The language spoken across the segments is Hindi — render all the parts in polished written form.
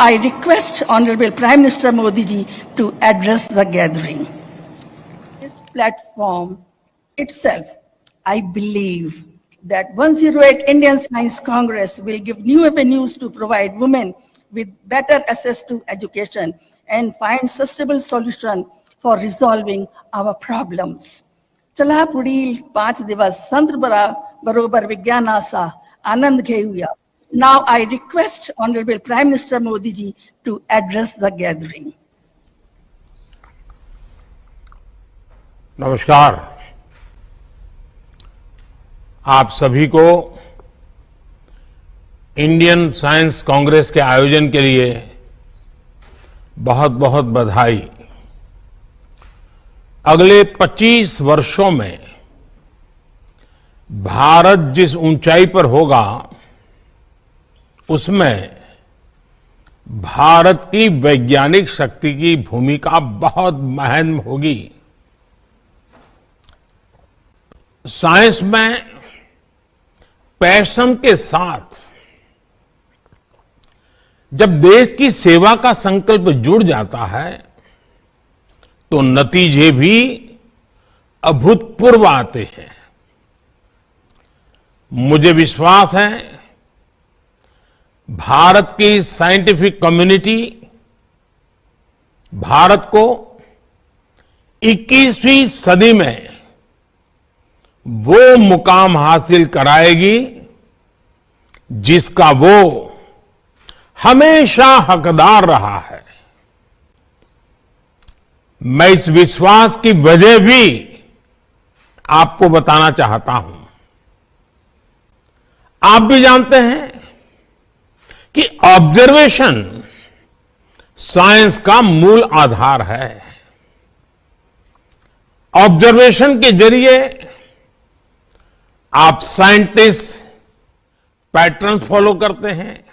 I request Honorable Prime Minister Modi ji to address the gathering. This platform itself, I believe that 108 Indian Science Congress will give new avenues to provide women with better access to education and find sustainable solution for resolving our problems. चला पुढील 5 दिवस संत बरोबर विज्ञानाचा आनंद घेऊया. Now I request Honorable Prime Minister Modi ji to address the gathering. नमस्कार. आप सभी को इंडियन साइंस कांग्रेस के आयोजन के लिए बहुत बहुत बधाई. अगले 25 वर्षों में भारत जिस ऊंचाई पर होगा उसमें भारत की वैज्ञानिक शक्ति की भूमिका बहुत महत्वपूर्ण होगी. साइंस में पैशन के साथ जब देश की सेवा का संकल्प जुड़ जाता है तो नतीजे भी अभूतपूर्व आते हैं. मुझे विश्वास है भारत की साइंटिफिक कम्युनिटी भारत को 21वीं सदी में वो मुकाम हासिल कराएगी जिसका वो हमेशा हकदार रहा है. मैं इस विश्वास की वजह भी आपको बताना चाहता हूं. आप भी जानते हैं कि ऑब्जर्वेशन साइंस का मूल आधार है. ऑब्जर्वेशन के जरिए आप साइंटिस्ट पैटर्न फॉलो करते हैं,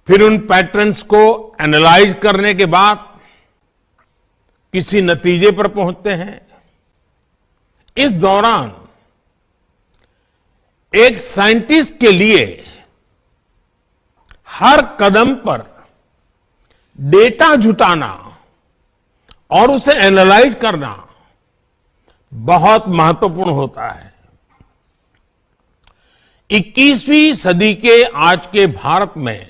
फिर उन पैटर्न्स को एनालाइज करने के बाद किसी नतीजे पर पहुंचते हैं. इस दौरान एक साइंटिस्ट के लिए हर कदम पर डेटा जुटाना और उसे एनालाइज करना बहुत महत्वपूर्ण होता है. 21वीं सदी के आज के भारत में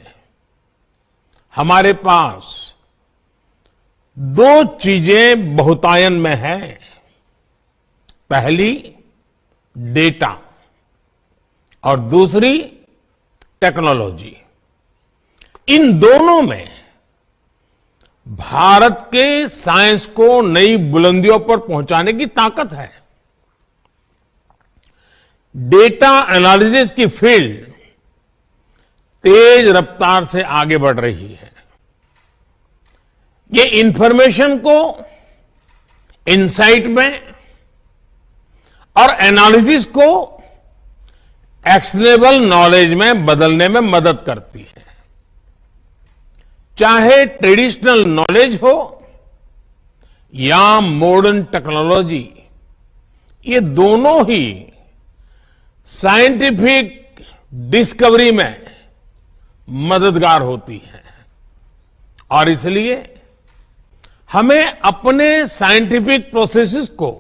हमारे पास दो चीजें बहुतायन में हैं. पहली डेटा और दूसरी टेक्नोलॉजी. इन दोनों में भारत के साइंस को नई बुलंदियों पर पहुंचाने की ताकत है. डेटा एनालिसिस की फील्ड तेज रफ्तार से आगे बढ़ रही है. ये इंफॉर्मेशन को इनसाइट में और एनालिसिस को एक्शनेबल नॉलेज में बदलने में मदद करती है. चाहे ट्रेडिशनल नॉलेज हो या मॉडर्न टेक्नोलॉजी, ये दोनों ही साइंटिफिक डिस्कवरी में मददगार होती है. और इसलिए हमें अपने साइंटिफिक प्रोसेसेस को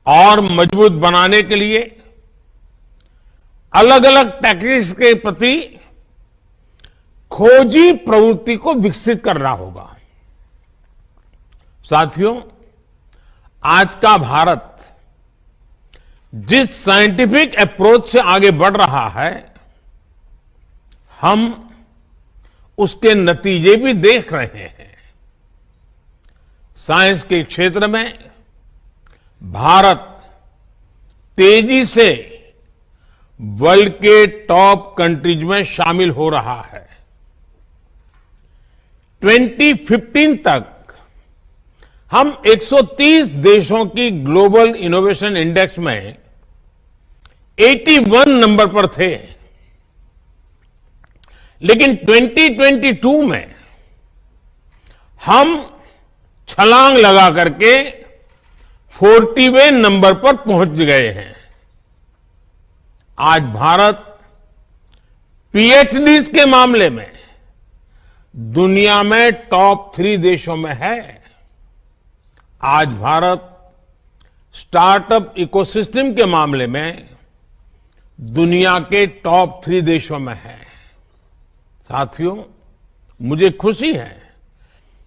और मजबूत बनाने के लिए अलग अलग टेक्निक्स के प्रति खोजी प्रवृत्ति को विकसित करना होगा. साथियों, आज का भारत जिस साइंटिफिक अप्रोच से आगे बढ़ रहा है, हम उसके नतीजे भी देख रहे हैं. साइंस के क्षेत्र में भारत तेजी से वर्ल्ड के टॉप कंट्रीज में शामिल हो रहा है. 2015 तक हम 130 देशों की ग्लोबल इनोवेशन इंडेक्स में 81 नंबर पर थे. लेकिन 2022 में हम छलांग लगा करके 40वें नंबर पर पहुंच गए हैं. आज भारत पीएचडीज के मामले में दुनिया में टॉप 3 देशों में है। आज भारत स्टार्टअप इकोसिस्टम के मामले में दुनिया के टॉप 3 देशों में है। साथियों, मुझे खुशी है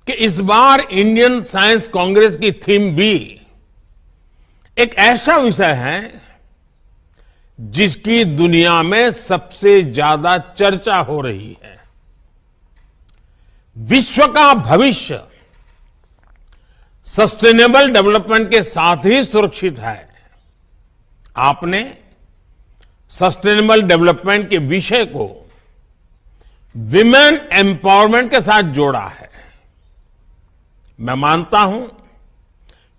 कि इस बार इंडियन साइंस कांग्रेस की थीम भी एक ऐसा विषय है जिसकी दुनिया में सबसे ज्यादा चर्चा हो रही है। विश्व का भविष्य सस्टेनेबल डेवलपमेंट के साथ ही सुरक्षित है। आपने सस्टेनेबल डेवलपमेंट के विषय को विमेन एम्पावरमेंट के साथ जोड़ा है। मैं मानता हूं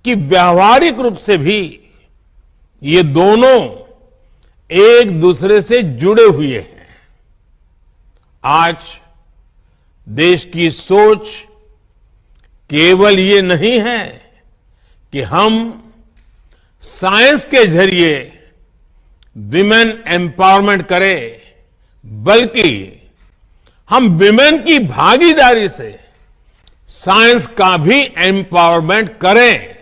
कि व्यावहारिक रूप से भी ये दोनों एक दूसरे से जुड़े हुए हैं। आज देश की सोच केवल ये नहीं है कि हम साइंस के जरिए विमेन एम्पावरमेंट करें, बल्कि हम विमेन की भागीदारी से साइंस का भी एम्पावरमेंट करें,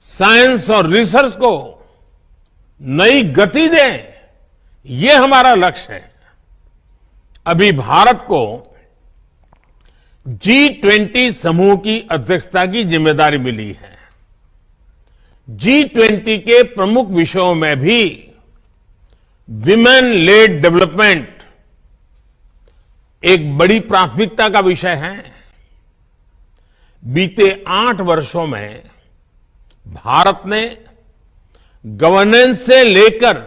साइंस और रिसर्च को नई गति दें, ये हमारा लक्ष्य है। अभी भारत को G20 समूह की अध्यक्षता की जिम्मेदारी मिली है। G20 के प्रमुख विषयों में भी विमेन लेड डेवलपमेंट एक बड़ी प्राथमिकता का विषय है। बीते 8 वर्षों में भारत ने गवर्नेंस से लेकर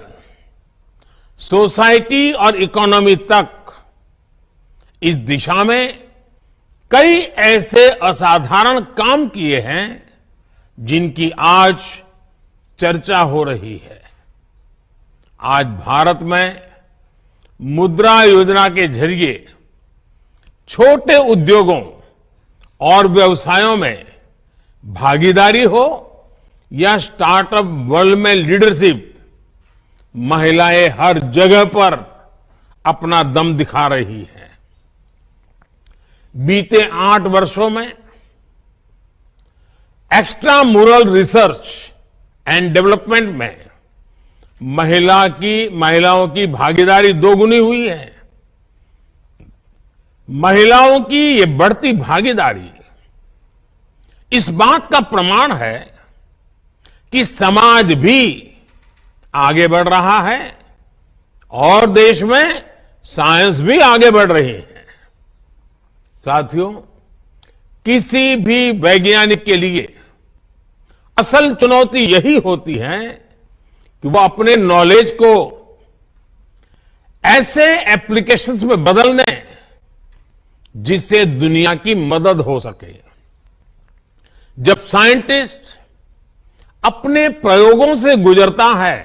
सोसाइटी और इकोनॉमी तक इस दिशा में कई ऐसे असाधारण काम किए हैं जिनकी आज चर्चा हो रही है। आज भारत में मुद्रा योजना के जरिए छोटे उद्योगों और व्यवसायों में भागीदारी हो या स्टार्टअप वर्ल्ड में लीडरशिप, महिलाएं हर जगह पर अपना दम दिखा रही हैं। बीते 8 वर्षों में एक्स्ट्रा मुरल रिसर्च एंड डेवलपमेंट में महिलाओं की भागीदारी दोगुनी हुई है। महिलाओं की ये बढ़ती भागीदारी इस बात का प्रमाण है कि समाज भी आगे बढ़ रहा है और देश में साइंस भी आगे बढ़ रही है। साथियों, किसी भी वैज्ञानिक के लिए असल चुनौती यही होती है कि वो अपने नॉलेज को ऐसे एप्लीकेशंस में बदल दें जिससे दुनिया की मदद हो सके। जब साइंटिस्ट अपने प्रयोगों से गुजरता है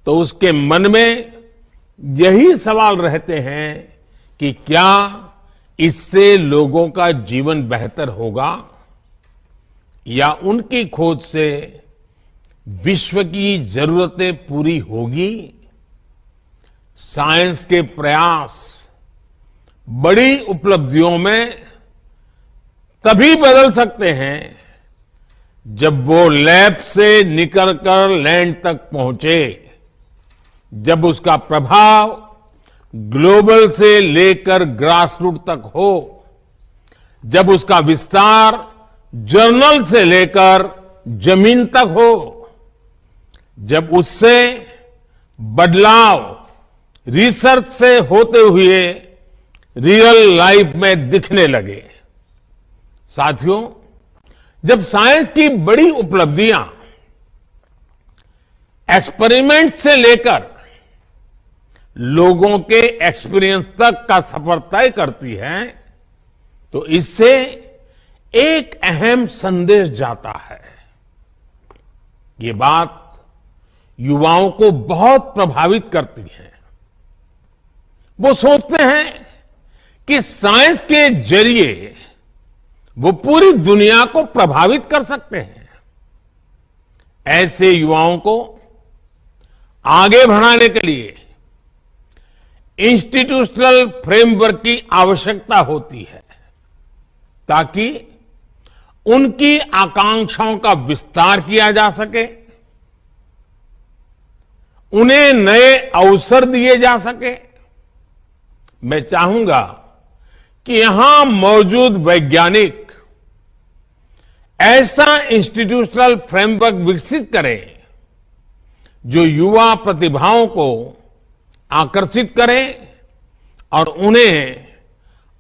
तो उसके मन में यही सवाल रहते हैं कि क्या इससे लोगों का जीवन बेहतर होगा या उनकी खोज से विश्व की जरूरतें पूरी होगी। साइंस के प्रयास बड़ी उपलब्धियों में तभी बदल सकते हैं जब वो लैब से निकलकर लैंड तक पहुंचे, जब उसका प्रभाव ग्लोबल से लेकर ग्रासरूट तक हो, जब उसका विस्तार जर्नल से लेकर जमीन तक हो, जब उससे बदलाव रिसर्च से होते हुए रियल लाइफ में दिखने लगे। साथियों, जब साइंस की बड़ी उपलब्धियां एक्सपेरिमेंट से लेकर लोगों के एक्सपीरियंस तक का सफर तय करती है तो इससे एक अहम संदेश जाता है। ये बात युवाओं को बहुत प्रभावित करती है। वो सोचते हैं कि साइंस के जरिए वो पूरी दुनिया को प्रभावित कर सकते हैं। ऐसे युवाओं को आगे बढ़ाने के लिए इंस्टीट्यूशनल फ्रेमवर्क की आवश्यकता होती है ताकि उनकी आकांक्षाओं का विस्तार किया जा सके, उन्हें नए अवसर दिए जा सके। मैं चाहूंगा कि यहां मौजूद वैज्ञानिक ऐसा इंस्टीट्यूशनल फ्रेमवर्क विकसित करें जो युवा प्रतिभाओं को आकर्षित करे और उन्हें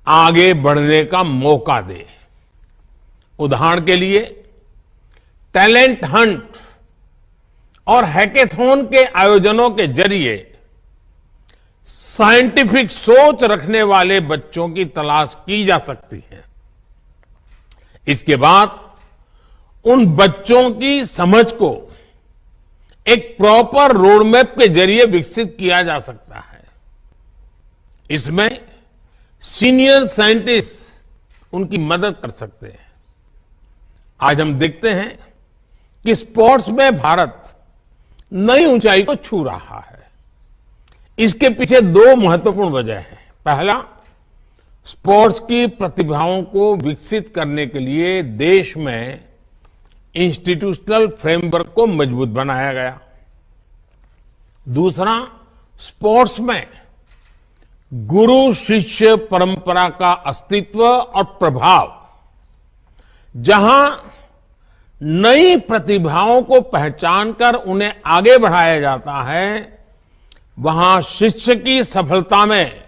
आगे बढ़ने का मौका दे। उदाहरण के लिए टैलेंट हंट और हैकेथॉन के आयोजनों के जरिए साइंटिफिक सोच रखने वाले बच्चों की तलाश की जा सकती है। इसके बाद उन बच्चों की समझ को एक प्रॉपर रोड मैप के जरिए विकसित किया जा सकता है। इसमें सीनियर साइंटिस्ट उनकी मदद कर सकते हैं। आज हम देखते हैं कि स्पोर्ट्स में भारत नई ऊंचाई को छू रहा है। इसके पीछे दो महत्वपूर्ण वजह है। पहला, स्पोर्ट्स की प्रतिभाओं को विकसित करने के लिए देश में इंस्टीट्यूशनल फ्रेमवर्क को मजबूत बनाया गया। दूसरा, स्पोर्ट्स में गुरु शिष्य परंपरा का अस्तित्व और प्रभाव, जहां नई प्रतिभाओं को पहचानकर उन्हें आगे बढ़ाया जाता है, वहां शिष्य की सफलता में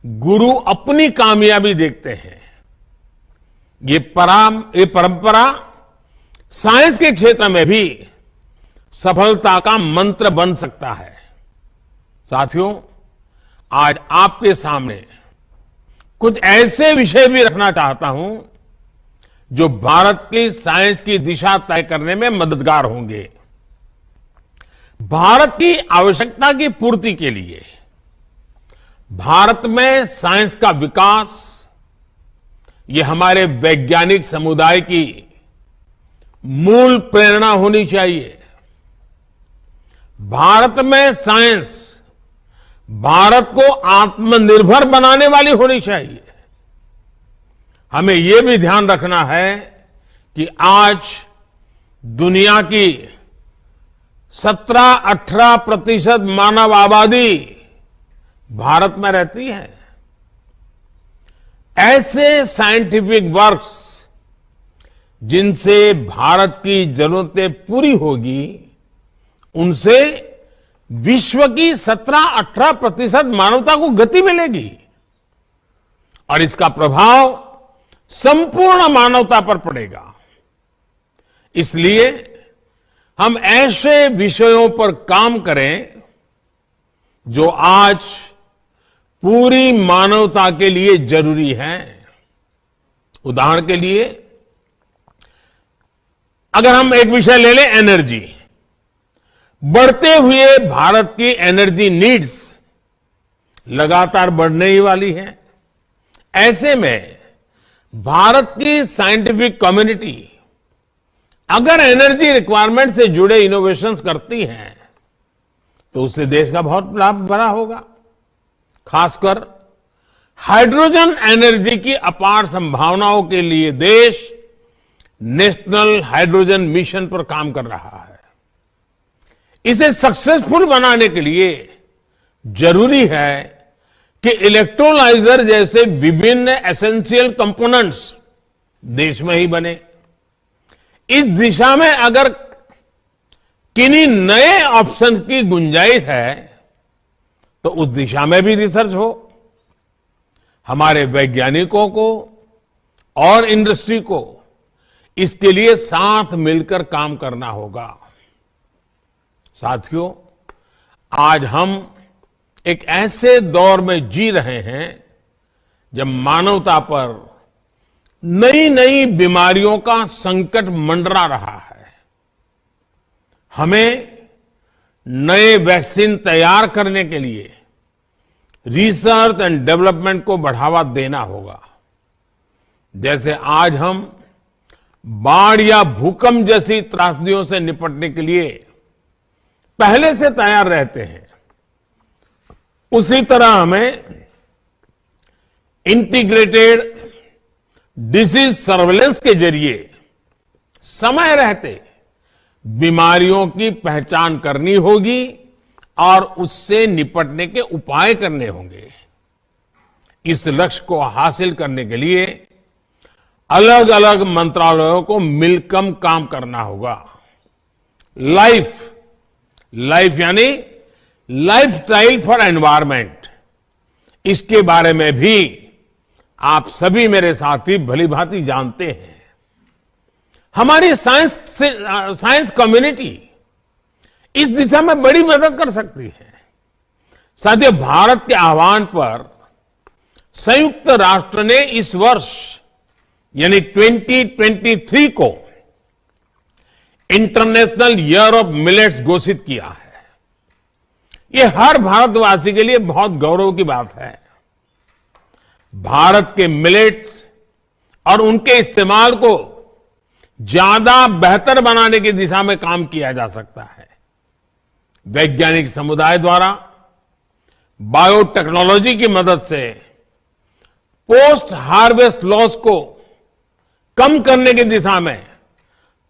गुरु अपनी कामयाबी देखते हैं। ये परंपरा साइंस के क्षेत्र में भी सफलता का मंत्र बन सकता है। साथियों, आज आपके सामने कुछ ऐसे विषय भी रखना चाहता हूं जो भारत की साइंस की दिशा तय करने में मददगार होंगे। भारत की आवश्यकता की पूर्ति के लिए भारत में साइंस का विकास, ये हमारे वैज्ञानिक समुदाय की मूल प्रेरणा होनी चाहिए। भारत में साइंस भारत को आत्मनिर्भर बनाने वाली होनी चाहिए। हमें यह भी ध्यान रखना है कि आज दुनिया की 17-18% मानव आबादी भारत में रहती है। ऐसे साइंटिफिक वर्क्स जिनसे भारत की जरूरतें पूरी होगी, उनसे विश्व की 17-18% मानवता को गति मिलेगी और इसका प्रभाव संपूर्ण मानवता पर पड़ेगा। इसलिए हम ऐसे विषयों पर काम करें जो आज पूरी मानवता के लिए जरूरी है। उदाहरण के लिए अगर हम एक विषय ले लें, एनर्जी। बढ़ते हुए भारत की एनर्जी नीड्स लगातार बढ़ने ही वाली है। ऐसे में भारत की साइंटिफिक कम्युनिटी अगर एनर्जी रिक्वायरमेंट से जुड़े इनोवेशंस करती है तो उससे देश का बहुत लाभ बड़ा होगा। खासकर हाइड्रोजन एनर्जी की अपार संभावनाओं के लिए देश नेशनल हाइड्रोजन मिशन पर काम कर रहा है। इसे सक्सेसफुल बनाने के लिए जरूरी है कि इलेक्ट्रोलाइजर जैसे विभिन्न एसेंशियल कंपोनेंट्स देश में ही बने। इस दिशा में अगर किन्हीं नए ऑप्शन की गुंजाइश है तो उस दिशा में भी रिसर्च हो। हमारे वैज्ञानिकों को और इंडस्ट्री को इसके लिए साथ मिलकर काम करना होगा। साथियों, आज हम एक ऐसे दौर में जी रहे हैं जब मानवता पर नई नई बीमारियों का संकट मंडरा रहा है। हमें नए वैक्सीन तैयार करने के लिए रिसर्च एंड डेवलपमेंट को बढ़ावा देना होगा। जैसे आज हम बाढ़ या भूकंप जैसी त्रासदियों से निपटने के लिए पहले से तैयार रहते हैं, उसी तरह हमें इंटीग्रेटेड डिसीज सर्वेलेंस के जरिए समय रहते बीमारियों की पहचान करनी होगी और उससे निपटने के उपाय करने होंगे। इस लक्ष्य को हासिल करने के लिए अलग अलग मंत्रालयों को मिलकर काम करना होगा। लाइफ यानी लाइफस्टाइल फॉर एनवायरमेंट, इसके बारे में भी आप सभी मेरे साथी भली भांति जानते हैं। हमारी साइंस कम्युनिटी इस दिशा में बड़ी मदद कर सकती है। साथियों, भारत के आह्वान पर संयुक्त राष्ट्र ने इस वर्ष यानी 2023 को इंटरनेशनल ईयर ऑफ मिलेट्स घोषित किया है। ये हर भारतवासी के लिए बहुत गौरव की बात है। भारत के मिलेट्स और उनके इस्तेमाल को ज्यादा बेहतर बनाने की दिशा में काम किया जा सकता है। वैज्ञानिक समुदाय द्वारा बायोटेक्नोलॉजी की मदद से पोस्ट हार्वेस्ट लॉस को कम करने की दिशा में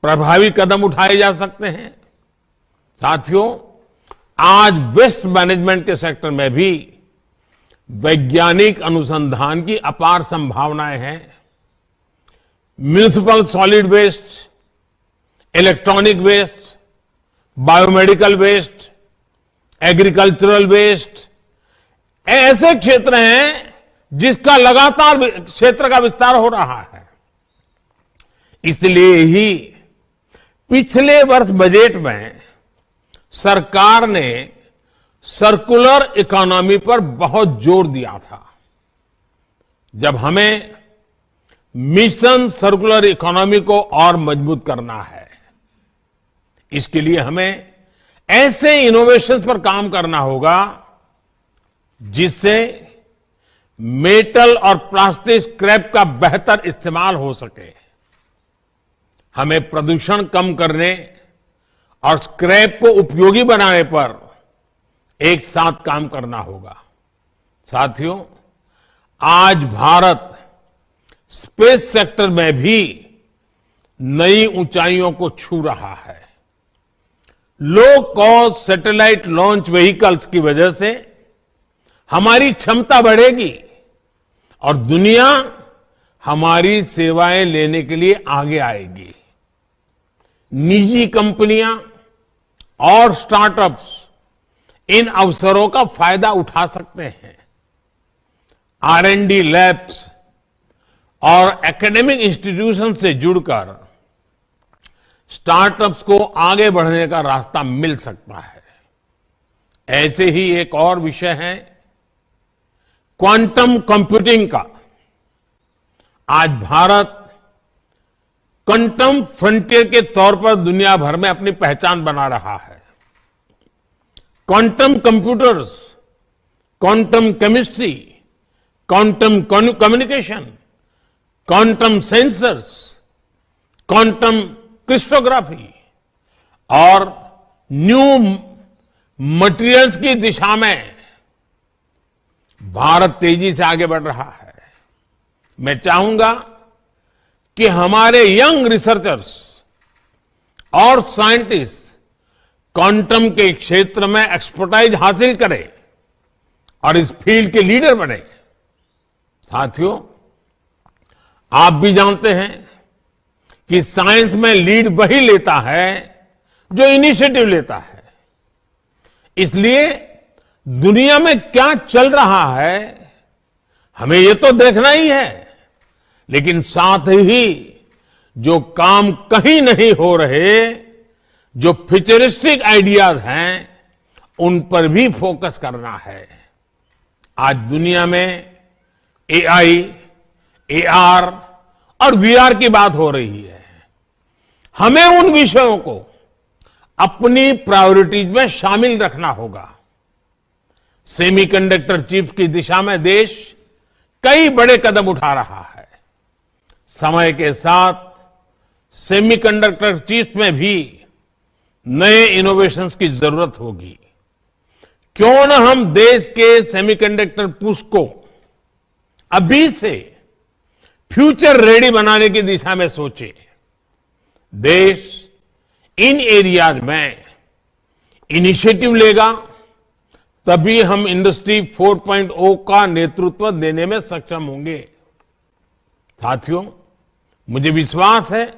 प्रभावी कदम उठाए जा सकते हैं। साथियों, आज वेस्ट मैनेजमेंट के सेक्टर में भी वैज्ञानिक अनुसंधान की अपार संभावनाएं हैं। Municipal solid waste, electronic waste, biomedical waste, agricultural waste, ऐसे क्षेत्र हैं जिसका लगातार क्षेत्र का विस्तार हो रहा है। इसलिए ही पिछले वर्ष बजट में सरकार ने सर्कुलर इकोनॉमी पर बहुत जोर दिया था। जब हमें मिशन सर्कुलर इकोनॉमी को और मजबूत करना है, इसके लिए हमें ऐसे इनोवेशंस पर काम करना होगा जिससे मेटल और प्लास्टिक स्क्रैप का बेहतर इस्तेमाल हो सके। हमें प्रदूषण कम करने और स्क्रैप को उपयोगी बनाने पर एक साथ काम करना होगा। साथियों, आज भारत स्पेस सेक्टर में भी नई ऊंचाइयों को छू रहा है। Low cost satellite launch vehicles की वजह से हमारी क्षमता बढ़ेगी और दुनिया हमारी सेवाएं लेने के लिए आगे आएगी। निजी कंपनियां और स्टार्टअप्स इन अवसरों का फायदा उठा सकते हैं। R&D लैब्स और एकेडमिक इंस्टीट्यूशन से जुड़कर स्टार्टअप्स को आगे बढ़ने का रास्ता मिल सकता है। ऐसे ही एक और विषय है क्वांटम कंप्यूटिंग का। आज भारत क्वांटम फ्रंटियर के तौर पर दुनिया भर में अपनी पहचान बना रहा है। Quantum computers, quantum chemistry, quantum communication, quantum sensors, quantum cryptography और न्यू मटेरियल्स की दिशा में भारत तेजी से आगे बढ़ रहा है। मैं चाहूंगा कि हमारे यंग रिसर्चर्स और साइंटिस्ट क्वांटम के क्षेत्र में एक्सपर्टाइज हासिल करें और इस फील्ड के लीडर बने। साथियों, आप भी जानते हैं कि साइंस में लीड वही लेता है जो इनिशिएटिव लेता है। इसलिए दुनिया में क्या चल रहा है हमें ये तो देखना ही है, लेकिन साथ ही जो काम कहीं नहीं हो रहे, जो फ्यूचरिस्टिक आइडियाज हैं, उन पर भी फोकस करना है। आज दुनिया में AI, AR और VR की बात हो रही है। हमें उन विषयों को अपनी प्रायोरिटीज में शामिल रखना होगा। सेमीकंडक्टर चिप्स की दिशा में देश कई बड़े कदम उठा रहा है। समय के साथ सेमीकंडक्टर चिप्स में भी नए इनोवेशंस की जरूरत होगी। क्यों न हम देश के सेमीकंडक्टर पुश को अभी से फ्यूचर रेडी बनाने की दिशा में सोचे। देश इन एरियाज में इनिशिएटिव लेगा, तभी हम इंडस्ट्री 4.0 का नेतृत्व देने में सक्षम होंगे। साथियों, मुझे विश्वास है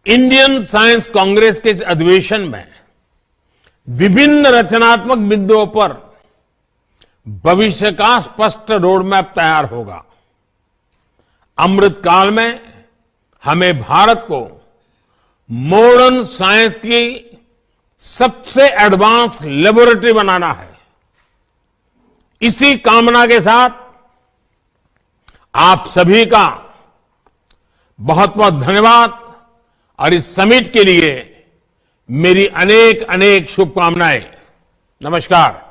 इंडियन साइंस कांग्रेस के इस अधिवेशन में विभिन्न रचनात्मक बिंदुओं पर भविष्य का स्पष्ट रोडमैप तैयार होगा। अमृत काल में हमें भारत को मॉडर्न साइंस की सबसे एडवांस लेबोरेटरी बनाना है। इसी कामना के साथ आप सभी का बहुत बहुत धन्यवाद और इस समिट के लिए मेरी अनेक अनेक शुभकामनाएं। नमस्कार।